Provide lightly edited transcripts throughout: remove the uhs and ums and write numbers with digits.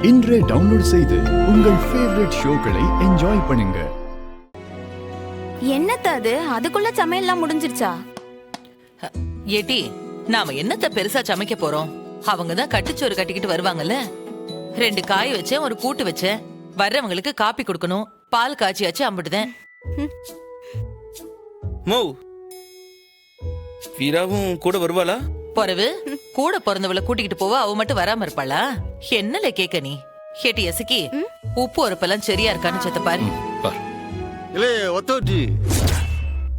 இன்றே டவுன்லோட் செய்து உங்கள் ஃபேவரட் ஷோக்களை என்ஜாய் பண்ணுங்க. என்னத்த அதுக்குள்ள சமையல்லாம் முடிஞ்சிருச்சா? ஏட்டி, நாம என்னத்த பெருசா சமைக்க போறோம்? அவங்கதான் கட்டுச்சோறு கட்டிக்கிட்டு வருவாங்கல்ல. 2 காய் வச்சேன், ஒரு கூட்டு வச்சேன். வர்றவங்களுக்கு காப்பி கொடுக்கணும், பால் காய்ச்சியாச்சு, அம்பிட்டுதேன். வீராவும் கூட வருவாளா? பொறவு கூட பிறந்தவளை கூட்டிக்கிட்டு போவா, அவ மட்டும் வராம இருப்பாளா? என்னல கேக்க நீ? ஏட்டி எசுக்கி, உப்பு உரப்பெல்லாம் சரியா இருக்கான்னு செத்த பாரு. இல்ல ஒத்தோட்டி,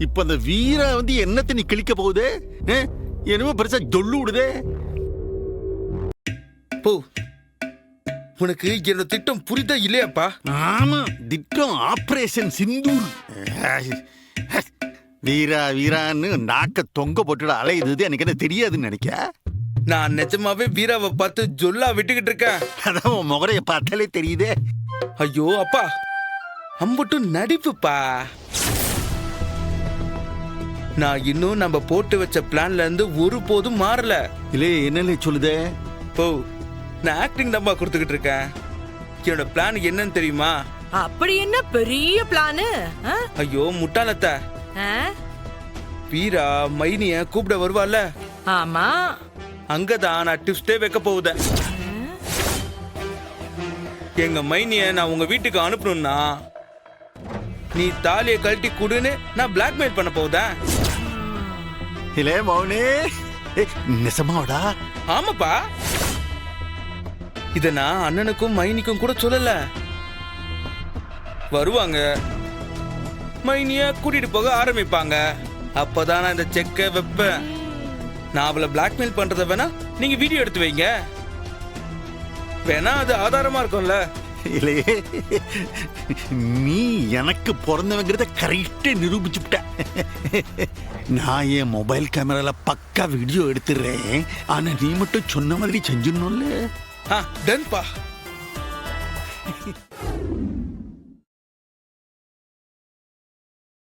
இப்ப அந்த வீரா வந்து என்னத்தை நீ கிழிக்க போகுது? என்னமோ பெருசா ஜொல்லு விடுதே. போ, உனக்கு என்னோட திட்டம் புரிதா இல்லையாப்பா? ஆமா, திட்டம் ஆபரேஷன் சிந்தூர். வீரா வீரான்னு நாக்க தொங்க போட்டுட அலையுது. எனக்கு என்ன தெரியாதுன்னு நினைக்க? நான் நிஜமாவே வீராவை பார்த்து ஜொல்லா விட்டுக்கிட்டு இருக்கேன். அதான் உன் முகரைய பார்த்தாலே தெரியுதே. ஐயோ அப்பா, அம்பட்டு நடிப்புப்பா. நான் இன்னும் நம்ம போட்டு வச்ச பிளான்ல இருந்து ஒருபோதும் மாறல. இல்லே, என்னலே சொல்லுதே? போ, நான் ஆக்டிங் டப்பா கொடுத்துக்கிட்டு இருக்கேன். என்னோட பிளான் என்னன்னு தெரியுமா? அப்படி என்ன பெரிய பிளானு? ஐயோ முட்டாளத்த, வீரா மைனிய கூப்பிட வருவால, ஆமா, அங்கதான் நான் டிப்ஸ்டே வைக்க போகுதேன். எங்க மைனிய நான் உங்க வீட்டுக்கு அனுப்பணும்னா நீ தாலியை கழட்டி குடுன்னு நான் பிளாக்மெயில் பண்ண போகுதேன். இல்லே மௌனே, நிசமாவடா? ஆமாப்பா, இத நான் அண்ணனுக்கும் மைனிக்கும் கூட சொல்லல. வருவாங்க, மைனிய கூட்டிட்டு போக ஆரம்பிப்பாங்க. அப்பதான் நான் இந்த செக்க வைப்பேன். நான் அவளை பிளாக்மெயில் பண்றத வேணா நீங்க வீடியோ எடுத்து வைங்க, வேணா அது ஆதாரமா இருக்கும்ல. இல்லையே, நீ எனக்கு பிறந்தவங்கிறத கரெக்டா நிரூபிச்சுட்ட. நான் என் மொபைல் கேமரால பக்கா வீடியோ எடுத்துடுறேன். ஆனா நீ மட்டும் சொன்ன மாதிரி செஞ்சிடணும்ல. டன்பா.